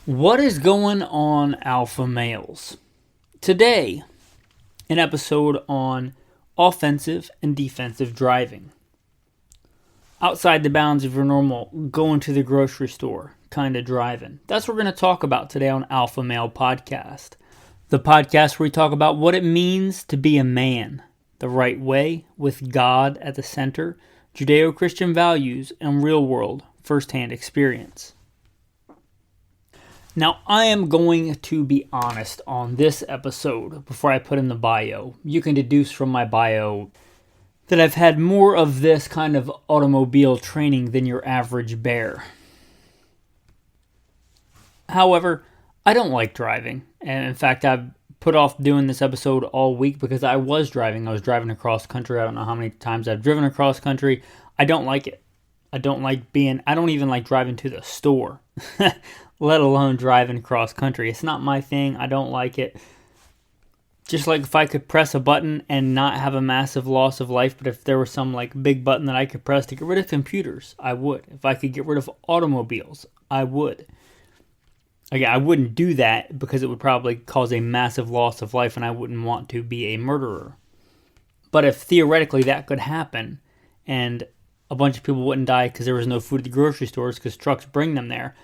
What is going on, alpha males? Today, an episode on offensive and defensive driving. Outside the bounds of your normal going to the grocery store kind of driving. That's what we're going to talk about today on Alpha Male Podcast. The podcast where we talk about what it means to be a man, the right way, with God at the center, Judeo-Christian values, and real-world, first-hand experience. Now, I am going to be honest on this episode before I put in the bio. You can deduce from my bio that I've had more of this kind of automobile training than your average bear. However, I don't like driving. And in fact, I've put off doing this episode all week because I was driving. I was driving across country. I don't know how many times I've driven across country. I don't like it. I don't even like driving to the store. Let alone driving cross country. It's not my thing. I don't like it. Just like if I could press a button and not have a massive loss of life, but if there was some like big button that I could press to get rid of computers, I would. If I could get rid of automobiles, I would. Again, I wouldn't do that because it would probably cause a massive loss of life and I wouldn't want to be a murderer. But if theoretically that could happen and a bunch of people wouldn't die because there was no food at the grocery stores because trucks bring them there,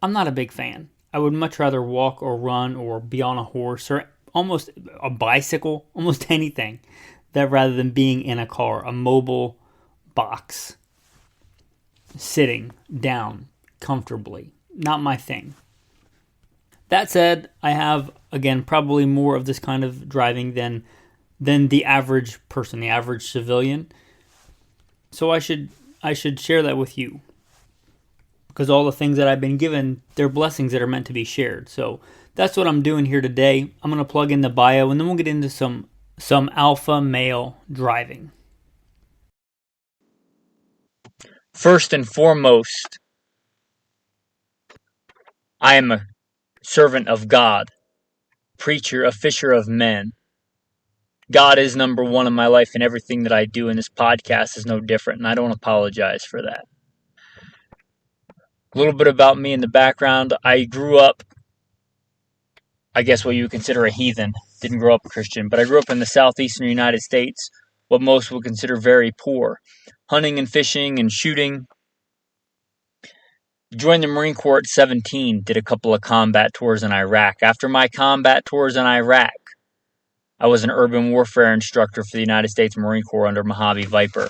I'm not a big fan. I would much rather walk or run or be on a horse or almost a bicycle, almost anything, that rather than being in a car, a mobile box, sitting down comfortably. Not my thing. That said, I have, again, probably more of this kind of driving than the average person, the average civilian. So I should share that with you. Because all the things that I've been given, they're blessings that are meant to be shared. So that's what I'm doing here today. I'm going to plug in the bio, and then we'll get into some alpha male driving. First and foremost, I am a servant of God, preacher, a fisher of men. God is number one in my life, and everything that I do in this podcast is no different, and I don't apologize for that. A little bit about me in the background. I grew up, I guess what you would consider a heathen. Didn't grow up a Christian, but I grew up in the southeastern United States, what most would consider very poor. Hunting and fishing and shooting. Joined the Marine Corps at 17, did a couple of combat tours in Iraq. After my combat tours in Iraq, I was an urban warfare instructor for the United States Marine Corps under Mojave Viper.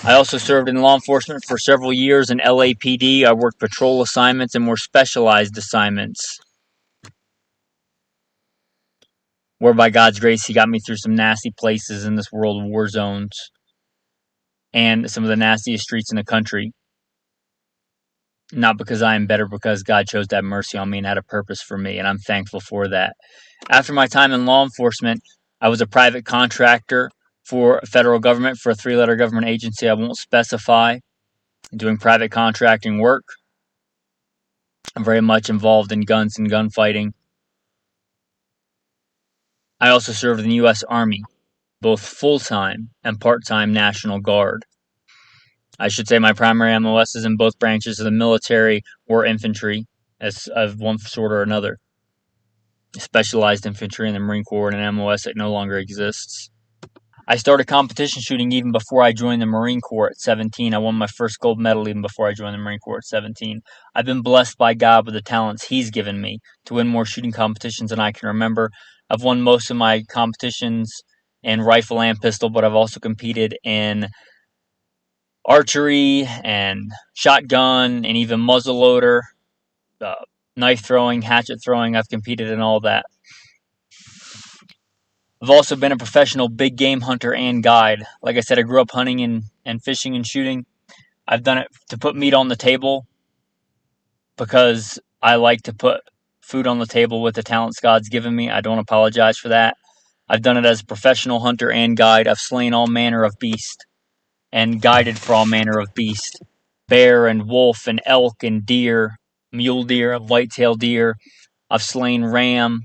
I also served in law enforcement for several years in LAPD. I worked patrol assignments and more specialized assignments, where by God's grace, He got me through some nasty places in this world, war zones, and some of the nastiest streets in the country. Not because I am better, because God chose to have mercy on me and had a purpose for me, and I'm thankful for that. After my time in law enforcement, I was a private contractor for federal government, for a 3-letter government agency I won't specify, doing private contracting work. I'm very much involved in guns and gunfighting. I also served in the U.S. Army, both full-time and part-time National Guard. I should say my primary MOS is in both branches of the military or infantry, as of one sort or another. Specialized infantry in the Marine Corps and an MOS that no longer exists. I started competition shooting even before I joined the Marine Corps at 17. I won my first gold medal even before I joined the Marine Corps at 17. I've been blessed by God with the talents He's given me to win more shooting competitions than I can remember. I've won most of my competitions in rifle and pistol, but I've also competed in archery and shotgun and even muzzleloader, knife throwing, hatchet throwing. I've competed in all that. I've also been a professional big game hunter and guide. Like I said, I grew up hunting and fishing and shooting. I've done it to put meat on the table because I like to put food on the table with the talents God's given me. I don't apologize for that. I've done it as a professional hunter and guide. I've slain all manner of beast and guided for all manner of beast. Bear and wolf and elk and deer, mule deer, whitetail deer. I've slain ram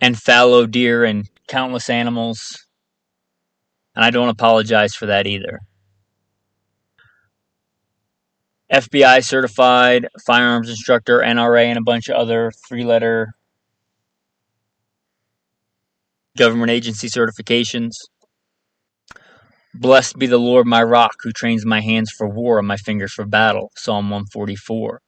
and fallow deer and countless animals. And I don't apologize for that either. FBI certified firearms instructor, NRA, and a bunch of other 3-letter government agency certifications. Blessed be the Lord my rock, who trains my hands for war and my fingers for battle. Psalm 144.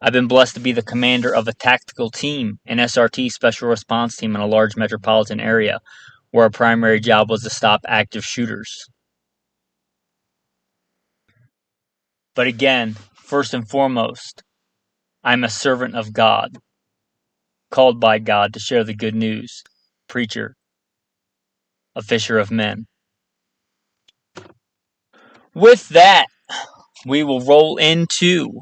I've been blessed to be the commander of a tactical team, an SRT special response team in a large metropolitan area, where our primary job was to stop active shooters. But again, first and foremost, I'm a servant of God, called by God to share the good news, preacher, a fisher of men. With that, we will roll into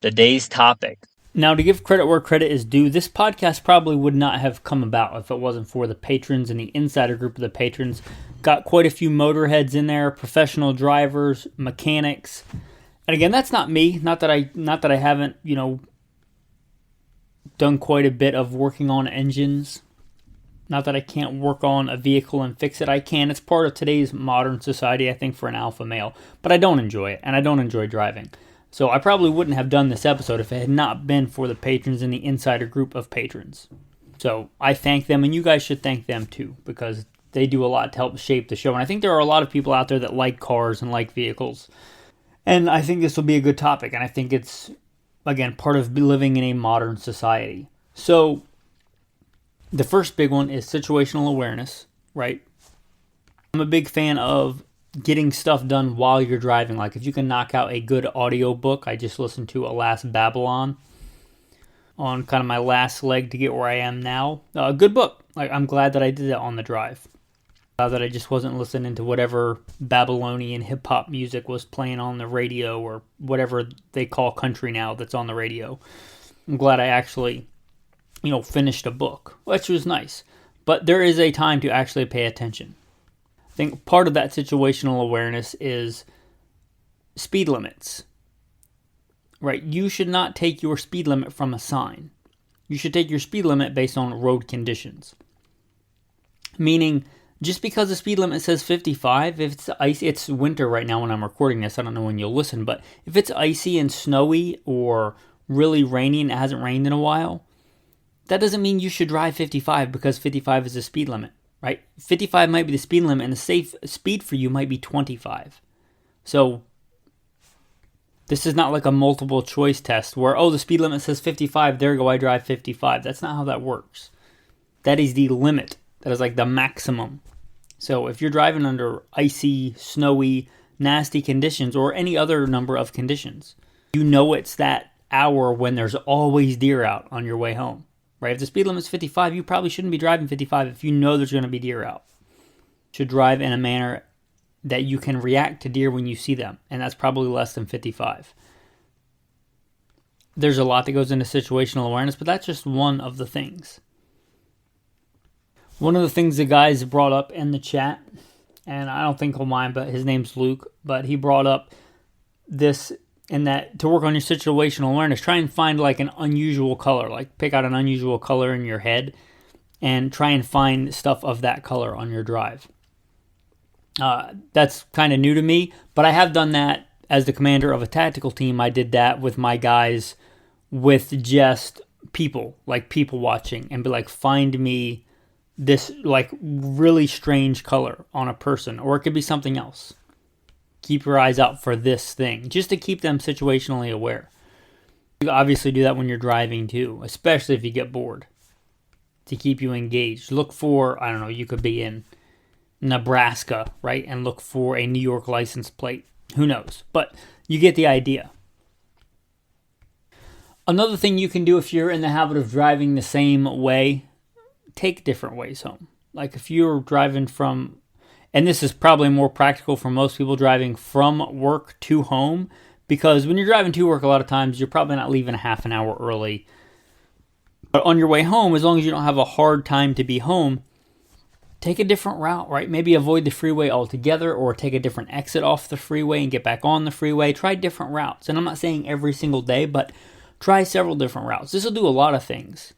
the day's topic. Now, to give credit where credit is due, this podcast probably would not have come about if it wasn't for the patrons and the insider group of the patrons. Got quite a few motorheads in there, professional drivers, mechanics. And again, that's not me. Not that I haven't, done quite a bit of working on engines. Not that I can't work on a vehicle and fix it. I can. It's part of today's modern society, I think, for an alpha male. But I don't enjoy it, and I don't enjoy driving. So I probably wouldn't have done this episode if it had not been for the patrons and the insider group of patrons. So I thank them, and you guys should thank them too, because they do a lot to help shape the show. And I think there are a lot of people out there that like cars and like vehicles. And I think this will be a good topic, and I think it's, again, part of living in a modern society. So the first big one is situational awareness, right? I'm a big fan of getting stuff done while you're driving. Like if you can knock out a good audio book. I just listened to Alas Babylon on kind of my last leg to get where I am now. A good book. Like I'm glad that I did that on the drive. Glad that I just wasn't listening to whatever Babylonian hip-hop music was playing on the radio or whatever they call country now that's on the radio. I'm glad I actually, finished a book, which was nice. But there is a time to actually pay attention. I think part of that situational awareness is speed limits, right? You should not take your speed limit from a sign. You should take your speed limit based on road conditions. Meaning, just because the speed limit says 55, if it's icy, it's winter right now when I'm recording this, I don't know when you'll listen, but if it's icy and snowy or really rainy and it hasn't rained in a while, that doesn't mean you should drive 55 because 55 is the speed limit. Right? 55 might be the speed limit, and the safe speed for you might be 25. So, this is not like a multiple choice test where, the speed limit says 55, there go, I drive 55. That's not how that works. That is the limit. That is like the maximum. So, if you're driving under icy, snowy, nasty conditions, or any other number of conditions, it's that hour when there's always deer out on your way home. Right? If the speed limit's 55, you probably shouldn't be driving 55 if you know there's going to be deer out. You should drive in a manner that you can react to deer when you see them, and that's probably less than 55. There's a lot that goes into situational awareness, but that's just one of the things. One of the things the guys brought up in the chat, and I don't think he'll mind, but his name's Luke, but he brought up this and that to work on your situational awareness, try and find like an unusual color, like pick out an unusual color in your head and try and find stuff of that color on your drive. That's kind of new to me, but I have done that as the commander of a tactical team. I did that with my guys with just people, like people watching, and be like, find me this like really strange color on a person, or it could be something else. Keep your eyes out for this thing, just to keep them situationally aware. You obviously do that when you're driving too, especially if you get bored, to keep you engaged. Look for, you could be in Nebraska, right, and look for a New York license plate. Who knows? But you get the idea. Another thing you can do if you're in the habit of driving the same way, take different ways home. Like if you're driving from, and this is probably more practical for most people, driving from work to home, because when you're driving to work, a lot of times you're probably not leaving a half an hour early. But on your way home, as long as you don't have a hard time to be home, take a different route, right? Maybe avoid the freeway altogether, or take a different exit off the freeway and get back on the freeway. Try different routes. And I'm not saying every single day, but try several different routes. This will do a lot of things.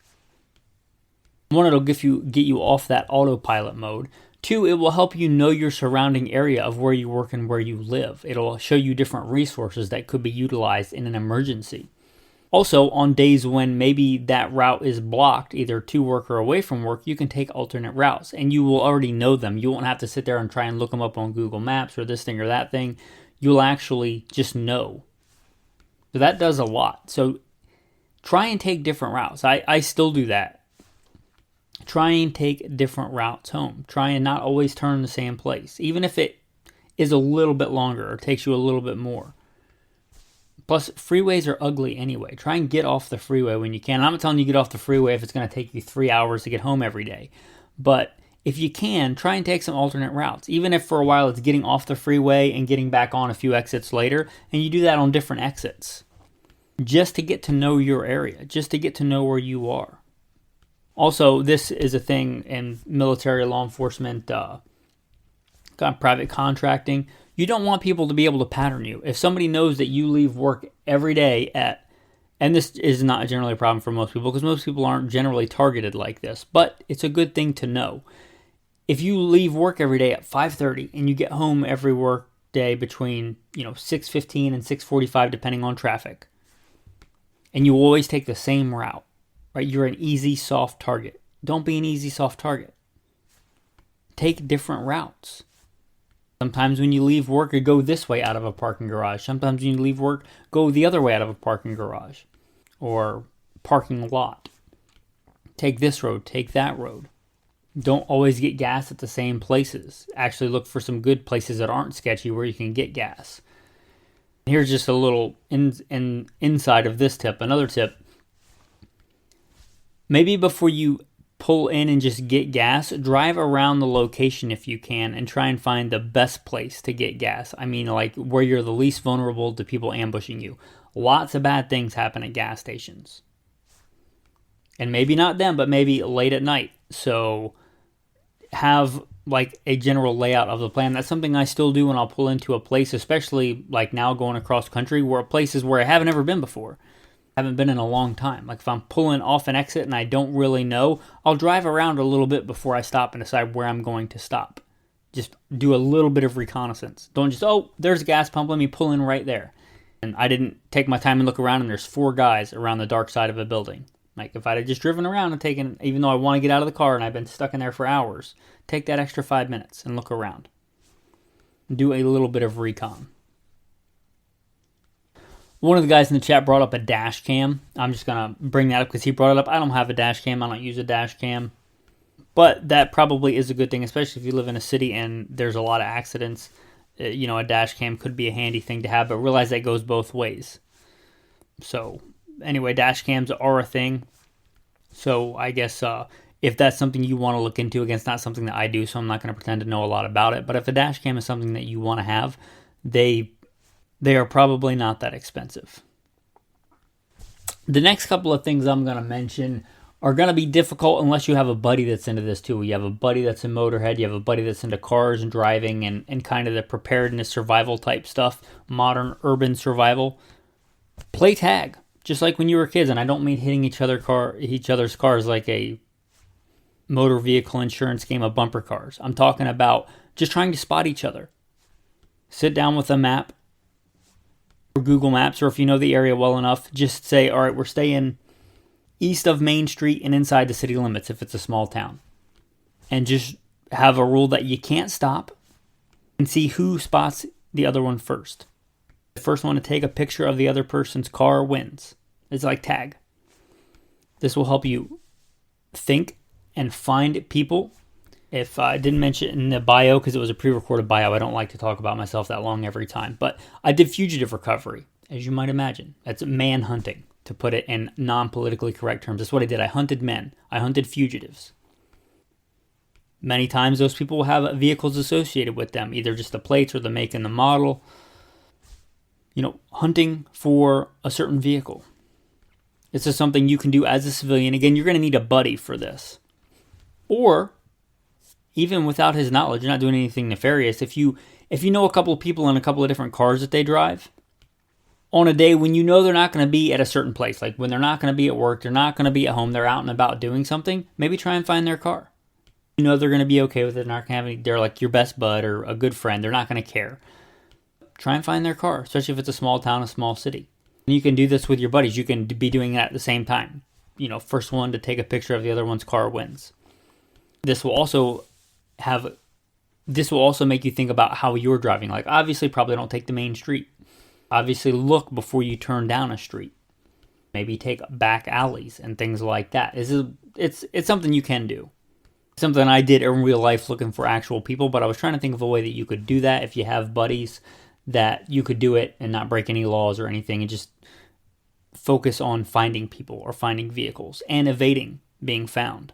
One, it'll get you off that autopilot mode. Two, it will help you know your surrounding area of where you work and where you live. It'll show you different resources that could be utilized in an emergency. Also, on days when maybe that route is blocked, either to work or away from work, you can take alternate routes and you will already know them. You won't have to sit there and try and look them up on Google Maps or this thing or that thing. You'll actually just know. So that does a lot. So try and take different routes. I still do that. Try and take different routes home. Try and not always turn the same place, even if it is a little bit longer or takes you a little bit more. Plus, freeways are ugly anyway. Try and get off the freeway when you can. I'm not telling you to get off the freeway if it's going to take you 3 hours to get home every day. But if you can, try and take some alternate routes. Even if for a while it's getting off the freeway and getting back on a few exits later, and you do that on different exits. Just to get to know your area. Just to get to know where you are. Also, this is a thing in military law enforcement, private contracting. You don't want people to be able to pattern you. If somebody knows that you leave work every day and this is not generally a problem for most people because most people aren't generally targeted like this, but it's a good thing to know. If you leave work every day at 5:30 and you get home every work day between 6:15 and 6:45 depending on traffic, and you always take the same route, right? You're an easy, soft target. Don't be an easy, soft target. Take different routes. Sometimes when you leave work, you go this way out of a parking garage. Sometimes when you leave work, go the other way out of a parking garage or parking lot. Take this road, take that road. Don't always get gas at the same places. Actually look for some good places that aren't sketchy where you can get gas. Here's just a little inside of this tip. Another tip. Maybe before you pull in and just get gas, drive around the location if you can and try and find the best place to get gas. I mean, like where you're the least vulnerable to people ambushing you. Lots of bad things happen at gas stations. And maybe not them, but maybe late at night. So have like a general layout of the plan. That's something I still do when I'll pull into a place, especially like now going across country where places where I haven't ever been before. Haven't been in a long time. Like if I'm pulling off an exit and I don't really know, I'll drive around a little bit before I stop and decide where I'm going to stop. Just do a little bit of reconnaissance. Don't just, there's a gas pump, let me pull in right there. And I didn't take my time and look around and there's 4 guys around the dark side of a building. Like if I'd have just driven around and taken, even though I want to get out of the car and I've been stuck in there for hours, take that extra 5 minutes and look around. Do a little bit of recon. One of the guys in the chat brought up a dash cam. I'm just going to bring that up because he brought it up. I don't have a dash cam. I don't use a dash cam. But that probably is a good thing, especially if you live in a city and there's a lot of accidents. A dash cam could be a handy thing to have, but realize that goes both ways. So, anyway, dash cams are a thing. So, I guess if that's something you want to look into, again, it's not something that I do, so I'm not going to pretend to know a lot about it. But if a dash cam is something that you want to have, they are probably not that expensive. The next couple of things I'm going to mention are going to be difficult unless you have a buddy that's into this too. You have a buddy that's a motorhead. You have a buddy that's into cars and driving and kind of the preparedness, survival type stuff, modern urban survival. Play tag, just like when you were kids. And I don't mean hitting each other's cars like a motor vehicle insurance game of bumper cars. I'm talking about just trying to spot each other. Sit down with a map, or Google Maps, or if you know the area well enough, just say, all right, we're staying east of Main Street and inside the city limits if it's a small town. And just have a rule that you can't stop and see who spots the other one first. The first one to take a picture of the other person's car wins. It's like tag. This will help you think and find people. If I didn't mention in the bio, because it was a pre-recorded bio, I don't like to talk about myself that long every time, but I did fugitive recovery, as you might imagine. That's manhunting, to put it in non-politically correct terms. That's what I did. I hunted men. I hunted fugitives. Many times those people will have vehicles associated with them, either just the plates or the make and the model. Hunting for a certain vehicle. This is something you can do as a civilian. Again, you're going to need a buddy for this. Or even without his knowledge, you're not doing anything nefarious. If you know a couple of people in a couple of different cars that they drive, on a day when you know they're not going to be at a certain place, like when they're not going to be at work, they're not going to be at home, they're out and about doing something, maybe try and find their car. You know they're going to be okay with it. They're like your best bud or a good friend. They're not going to care. Try and find their car, especially if it's a small town, a small city. And you can do this with your buddies. You can be doing it at the same time. First one to take a picture of the other one's car wins. This will also make you think about how you're driving. Like, obviously, probably don't take the main street. Obviously, look before you turn down a street. Maybe take back alleys and things like that. It's something you can do. Something I did in real life looking for actual people, but I was trying to think of a way that you could do that if you have buddies, that you could do it and not break any laws or anything, and just focus on finding people or finding vehicles and evading being found.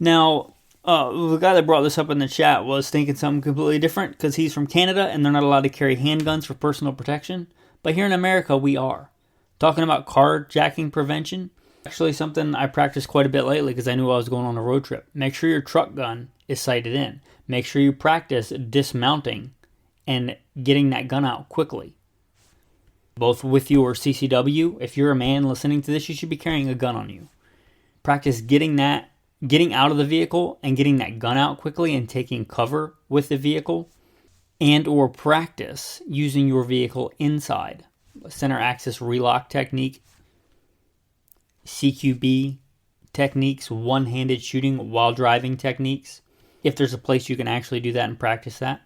Now, the guy that brought this up in the chat was thinking something completely different because he's from Canada and they're not allowed to carry handguns for personal protection. But here in America, we are. Talking about carjacking prevention, actually something I practiced quite a bit lately because I knew I was going on a road trip. Make sure your truck gun is sighted in. Make sure you practice dismounting and getting that gun out quickly. Both with your CCW, if you're a man listening to this, you should be carrying a gun on you. Practice getting out of the vehicle and getting that gun out quickly and taking cover with the vehicle, and or practice using your vehicle inside. Center axis relock technique, CQB techniques, one-handed shooting while driving techniques. If there's a place you can actually do that and practice that.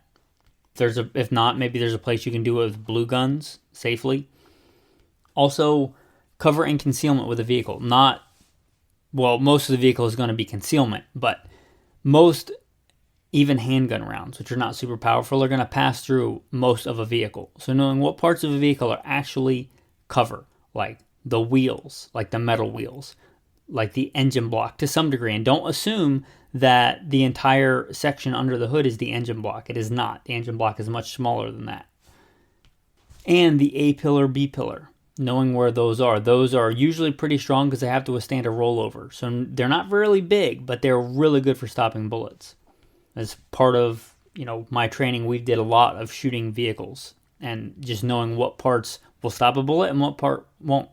If not, maybe there's a place you can do it with blue guns safely. Also, cover and concealment with a vehicle. Most of the vehicle is going to be concealment, but most, even handgun rounds, which are not super powerful, are going to pass through most of a vehicle. So knowing what parts of a vehicle are actually cover, like the wheels, like the metal wheels, like the engine block to some degree. And don't assume that the entire section under the hood is the engine block. It is not. The engine block is much smaller than that. And the A pillar, B pillar. Knowing where those are usually pretty strong because they have to withstand a rollover. So they're not really big, but they're really good for stopping bullets. As part of my training, we did a lot of shooting vehicles and just knowing what parts will stop a bullet and what part won't.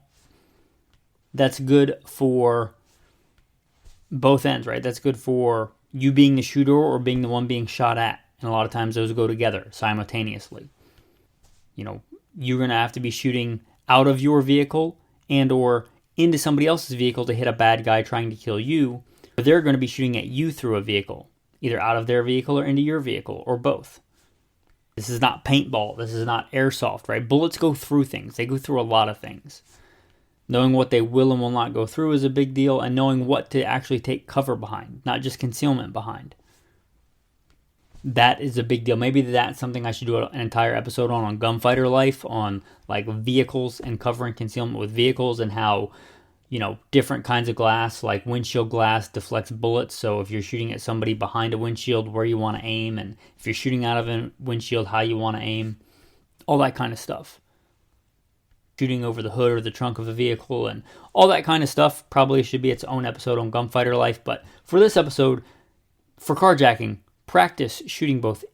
That's good for both ends, right? That's good for you being the shooter or being the one being shot at. And a lot of times those go together simultaneously. You're going to have to be shooting out of your vehicle and or into somebody else's vehicle to hit a bad guy trying to kill you. Or they're going to be shooting at you through a vehicle, either out of their vehicle or into your vehicle, or both. This is not paintball. This is not airsoft, right? Bullets go through things. They go through a lot of things. Knowing what they will and will not go through is a big deal, and knowing what to actually take cover behind, not just concealment behind. That is a big deal. Maybe that's something I should do an entire episode on Gunfighter life, on like vehicles and covering concealment with vehicles, and how, different kinds of glass, like windshield glass, deflects bullets. So if you're shooting at somebody behind a windshield, where you want to aim, and if you're shooting out of a windshield, how you want to aim, all that kind of stuff. Shooting over the hood or the trunk of a vehicle and all that kind of stuff probably should be its own episode on Gunfighter life. But for this episode, for carjacking, practice shooting both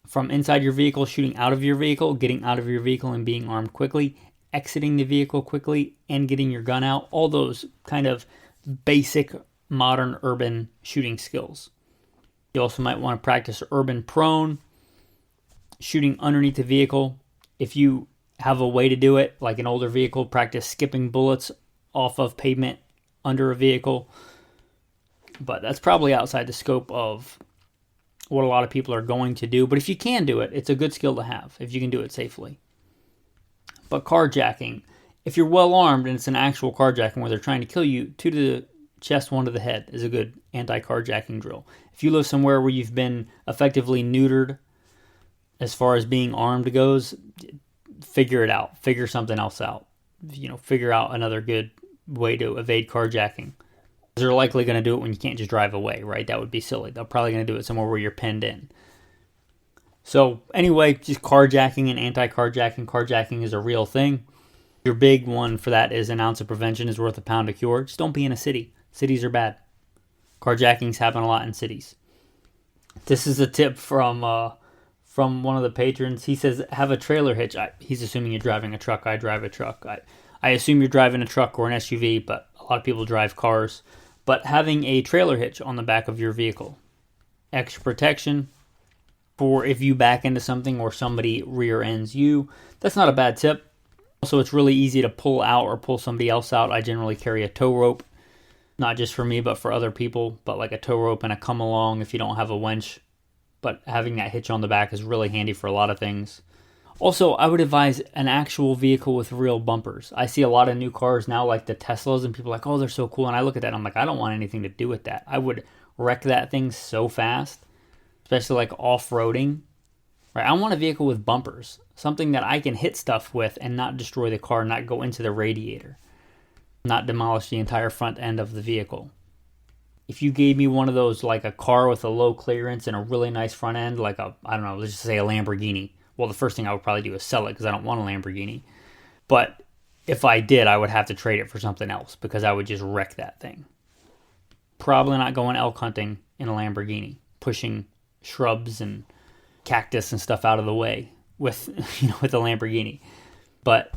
from inside your vehicle, shooting out of your vehicle, getting out of your vehicle and being armed quickly, exiting the vehicle quickly, and getting your gun out. All those kind of basic modern urban shooting skills. You also might want to practice urban prone, shooting underneath the vehicle. If you have a way to do it, like an older vehicle, practice skipping bullets off of pavement under a vehicle. But that's probably outside the scope of what a lot of people are going to do. But if you can do it, it's a good skill to have, if you can do it safely. But carjacking, if you're well armed and it's an actual carjacking where they're trying to kill you, 2 to the chest, 1 to the head is a good anti-carjacking drill. If you live somewhere where you've been effectively neutered as far as being armed goes, figure it out. Figure something else out. Figure out another good way to evade carjacking. They're likely going to do it when you can't just drive away, right? That would be silly. They're probably going to do it somewhere where you're pinned in. So anyway, just carjacking and anti-carjacking. Carjacking is a real thing. Your big one for that is an ounce of prevention is worth a pound of cure. Just don't be in a city. Cities are bad. Carjackings happen a lot in cities. This is a tip from one of the patrons. He says, have a trailer hitch. He's assuming you're driving a truck. I drive a truck. I assume you're driving a truck or an SUV, but a lot of people drive cars. But having a trailer hitch on the back of your vehicle, extra protection for if you back into something or somebody rear ends you, that's not a bad tip. Also, it's really easy to pull out or pull somebody else out. I generally carry a tow rope, not just for me, but for other people, but like a tow rope and a come along if you don't have a winch. But having that hitch on the back is really handy for a lot of things. Also, I would advise an actual vehicle with real bumpers. I see a lot of new cars now, like the Teslas, and people are like, oh, they're so cool. And I look at that, and I'm like, I don't want anything to do with that. I would wreck that thing so fast, especially like off-roading. Right? I want a vehicle with bumpers, something that I can hit stuff with and not destroy the car, not go into the radiator, not demolish the entire front end of the vehicle. If you gave me one of those, like a car with a low clearance and a really nice front end, like a, I don't know, let's just say a Lamborghini. Well, the first thing I would probably do is sell it because I don't want a Lamborghini. But if I did, I would have to trade it for something else because I would just wreck that thing. Probably not going elk hunting in a Lamborghini, pushing shrubs and cactus and stuff out of the way with with a Lamborghini. But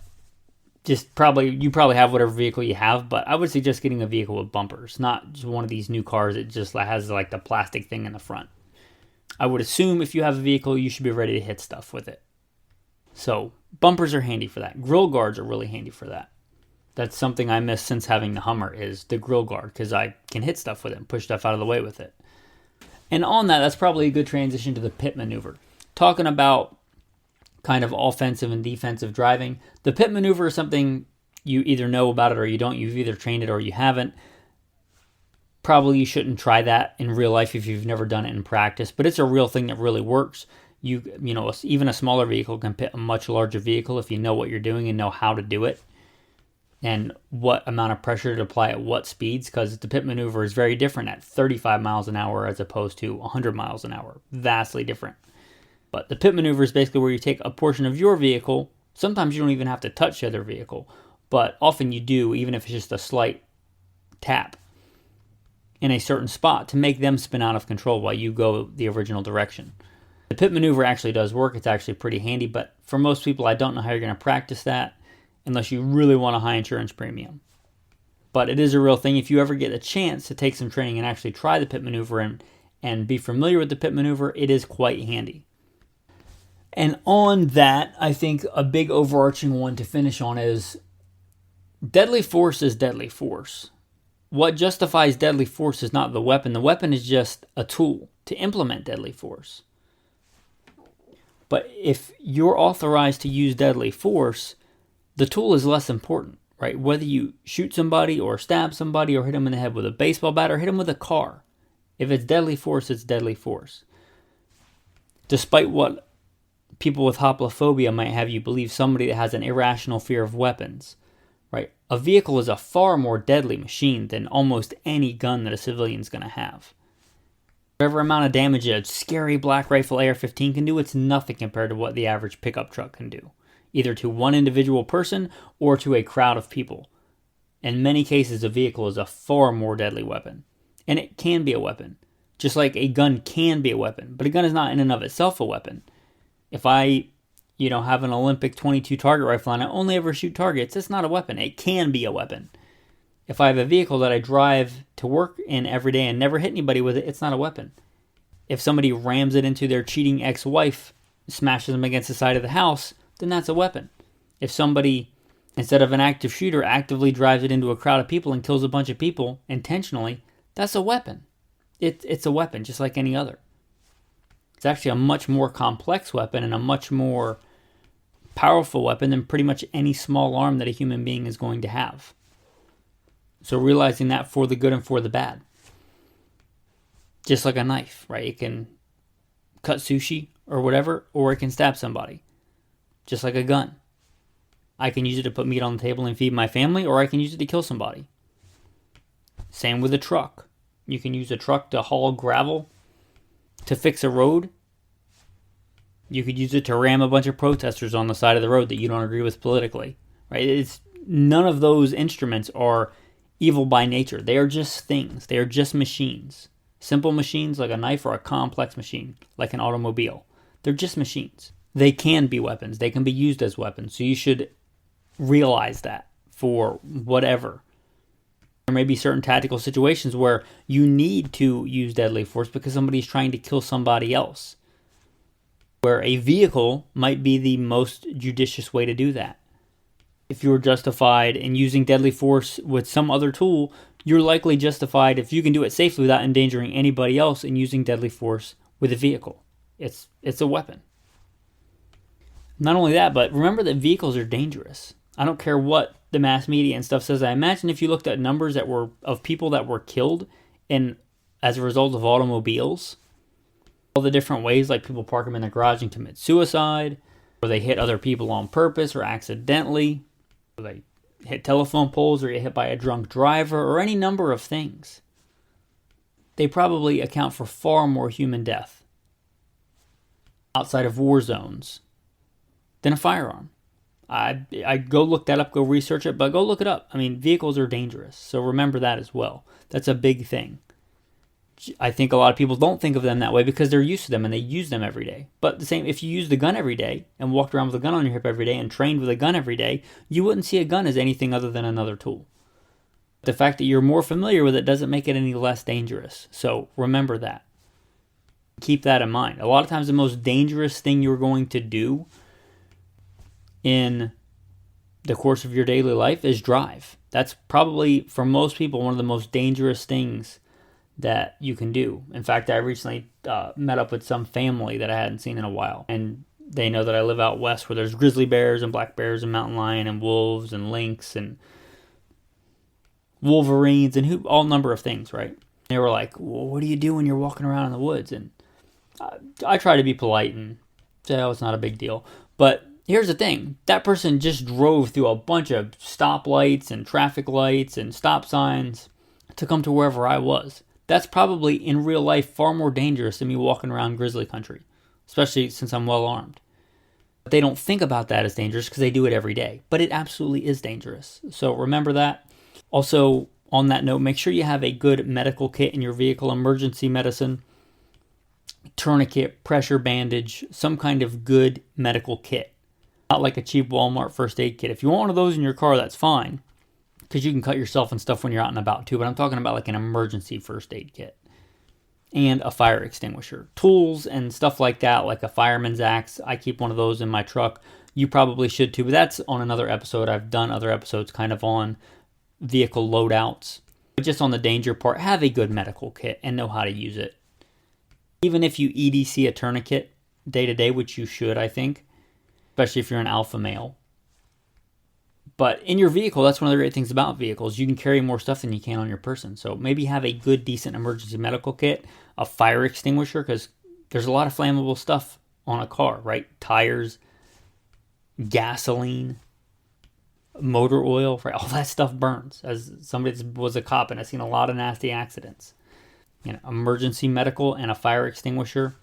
you probably have whatever vehicle you have, but I would suggest getting a vehicle with bumpers, not just one of these new cars that just has like the plastic thing in the front. I would assume if you have a vehicle, you should be ready to hit stuff with it. So bumpers are handy for that. Grill guards are really handy for that. That's something I miss since having the Hummer is the grill guard because I can hit stuff with it and push stuff out of the way with it. And on that, that's probably a good transition to the pit maneuver. Talking about kind of offensive and defensive driving. The pit maneuver is something you either know about it or you don't. You've either trained it or you haven't. Probably you shouldn't try that in real life if you've never done it in practice, but it's a real thing that really works. Even a smaller vehicle can pit a much larger vehicle if you know what you're doing and know how to do it and what amount of pressure to apply at what speeds, because the pit maneuver is very different at 35 miles an hour as opposed to 100 miles an hour. Vastly different. But the pit maneuver is basically where you take a portion of your vehicle. Sometimes you don't even have to touch the other vehicle, but often you do, even if it's just a slight tap in a certain spot to make them spin out of control while you go the original direction. The pit maneuver actually does work. It's actually pretty handy, but for most people, I don't know how you're going to practice that unless you really want a high insurance premium. But it is a real thing. If you ever get a chance to take some training and actually try the pit maneuver and be familiar with the pit maneuver, it is quite handy. And on that, I think a big overarching one to finish on is deadly force is deadly force. What justifies deadly force is not the weapon. The weapon is just a tool to implement deadly force. But if you're authorized to use deadly force, the tool is less important, right? Whether you shoot somebody or stab somebody or hit them in the head with a baseball bat or hit them with a car. If it's deadly force, it's deadly force. Despite what people with hoplophobia might have you believe, somebody that has an irrational fear of weapons, right? A vehicle is a far more deadly machine than almost any gun that a civilian's going to have. Whatever amount of damage a scary black rifle AR-15 can do, it's nothing compared to what the average pickup truck can do, either to one individual person or to a crowd of people. In many cases, a vehicle is a far more deadly weapon, and it can be a weapon, just like a gun can be a weapon, but a gun is not in and of itself a weapon. If I have an Olympic 22 target rifle and I only ever shoot targets, it's not a weapon. It can be a weapon. If I have a vehicle that I drive to work in every day and never hit anybody with it, it's not a weapon. If somebody rams it into their cheating ex-wife, smashes them against the side of the house, then that's a weapon. If somebody, instead of an active shooter, actively drives it into a crowd of people and kills a bunch of people intentionally, that's a weapon. It's a weapon just like any other. It's actually a much more complex weapon and a much more powerful weapon than pretty much any small arm that a human being is going to have. So realizing that for the good and for the bad. Just like a knife, right? It can cut sushi or whatever, or it can stab somebody. Just like a gun. I can use it to put meat on the table and feed my family, or I can use it to kill somebody. Same with a truck. You can use a truck to haul gravel to fix a road. You could use it to ram a bunch of protesters on the side of the road that you don't agree with politically, right? None of those instruments are evil by nature. They are just things. They are just machines. Simple machines like a knife or a complex machine like an automobile. They're just machines. They can be weapons. They can be used as weapons. So you should realize that for whatever There may be certain tactical situations where you need to use deadly force because somebody's trying to kill somebody else, where a vehicle might be the most judicious way to do that. If you're justified in using deadly force with some other tool, you're likely justified if you can do it safely without endangering anybody else in using deadly force with a vehicle. It's a weapon. Not only that, but remember that vehicles are dangerous. I don't care what the mass media and stuff says. I imagine if you looked at numbers that were of people that were killed as a result of automobiles, all the different ways, like people park them in their garage and commit suicide, or they hit other people on purpose or accidentally, or they hit telephone poles or get hit by a drunk driver, or any number of things. They probably account for far more human death outside of war zones than a firearm. I go look that up, go research it, but go look it up. I mean, vehicles are dangerous, so remember that as well. That's a big thing. I think a lot of people don't think of them that way because they're used to them and they use them every day. But the same, if you used the gun every day and walked around with a gun on your hip every day and trained with a gun every day, you wouldn't see a gun as anything other than another tool. The fact that you're more familiar with it doesn't make it any less dangerous. So remember that. Keep that in mind. A lot of times the most dangerous thing you're going to do in the course of your daily life is drive. That's probably, for most people, one of the most dangerous things that you can do. In fact, I recently met up with some family that I hadn't seen in a while, and they know that I live out west where there's grizzly bears and black bears and mountain lion and wolves and lynx and wolverines and all number of things, right? They were like, well, what do you do when you're walking around in the woods? And I try to be polite and say, oh, it's not a big deal. But here's the thing. That person just drove through a bunch of stoplights and traffic lights and stop signs to come to wherever I was. That's probably, in real life, far more dangerous than me walking around grizzly country, especially since I'm well armed. But they don't think about that as dangerous because they do it every day. But it absolutely is dangerous. So remember that. Also, on that note, make sure you have a good medical kit in your vehicle, emergency medicine, tourniquet, pressure bandage, some kind of good medical kit. Not like a cheap Walmart first aid kit. If you want one of those in your car, that's fine, because you can cut yourself and stuff when you're out and about too. But I'm talking about like an emergency first aid kit. And a fire extinguisher. Tools and stuff like that, like a fireman's axe. I keep one of those in my truck. You probably should too, but that's on another episode. I've done other episodes kind of on vehicle loadouts. But just on the danger part, have a good medical kit and know how to use it. Even if you EDC a tourniquet day to day, which you should, I think, especially if you're an alpha male. But in your vehicle, that's one of the great things about vehicles. You can carry more stuff than you can on your person. So maybe have a good, decent emergency medical kit, a fire extinguisher, because there's a lot of flammable stuff on a car, right? Tires, gasoline, motor oil, right? All that stuff burns. As somebody that was a cop and I've seen a lot of nasty accidents. Emergency medical and a fire extinguisher.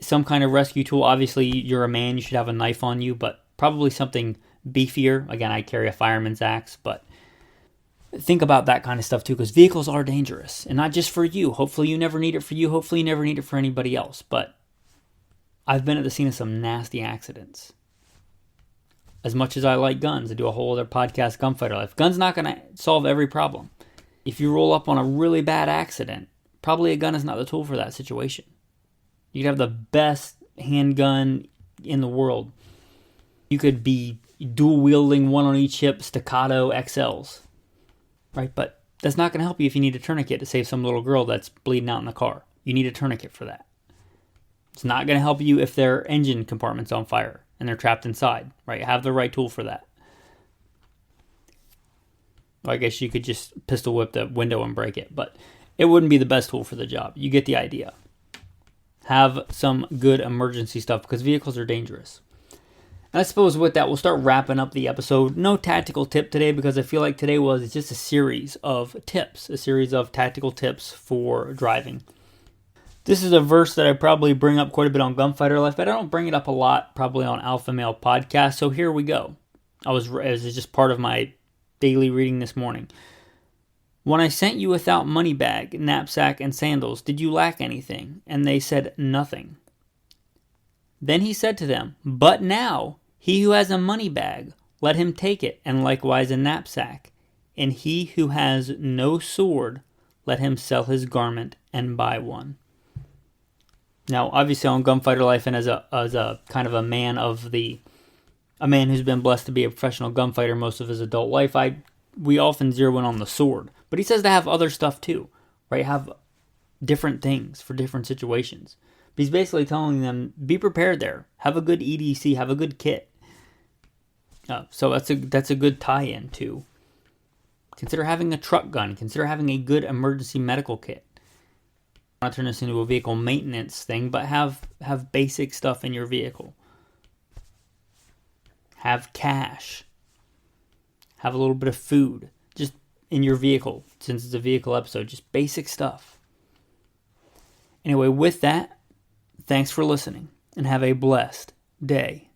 Some kind of rescue tool. Obviously, you're a man, you should have a knife on you, but probably something beefier. Again, I carry a fireman's axe, but think about that kind of stuff too, because vehicles are dangerous, and not just for you. Hopefully you never need it for you. Hopefully you never need it for anybody else, but I've been at the scene of some nasty accidents. As much as I like guns, I do a whole other podcast, Gunfighter Life. Guns not going to solve every problem. If you roll up on a really bad accident, probably a gun is not the tool for that situation. You could have the best handgun in the world. You could be dual wielding one on each hip staccato XLs, right? But that's not going to help you if you need a tourniquet to save some little girl that's bleeding out in the car. You need a tourniquet for that. It's not going to help you if their engine compartment's on fire and they're trapped inside, right? Have the right tool for that. I guess you could just pistol whip the window and break it, but it wouldn't be the best tool for the job. You get the idea. Have some good emergency stuff because vehicles are dangerous. And I suppose with that, we'll start wrapping up the episode. No tactical tip today because I feel like today was just a series of tips, a series of tactical tips for driving. This is a verse that I probably bring up quite a bit on Gunfighter Life, but I don't bring it up a lot probably on Alpha Male Podcast. So here we go. It was just part of my daily reading this morning. When I sent you without money bag, knapsack, and sandals, did you lack anything? And they said, nothing. Then he said to them, but now, he who has a money bag, let him take it, and likewise a knapsack. And he who has no sword, let him sell his garment and buy one. Now, obviously, on Gunfighter Life, and as a kind of a man who's been blessed to be a professional gunfighter most of his adult life, we often zero in on the sword. But he says to have other stuff too, right? Have different things for different situations. But he's basically telling them, be prepared there. Have a good EDC. Have a good kit. So that's a good tie-in too. Consider having a truck gun. Consider having a good emergency medical kit. Not turn this into a vehicle maintenance thing, but have basic stuff in your vehicle. Have cash. Have a little bit of food just in your vehicle, since it's a vehicle episode. Just basic stuff. Anyway, with that, thanks for listening and have a blessed day.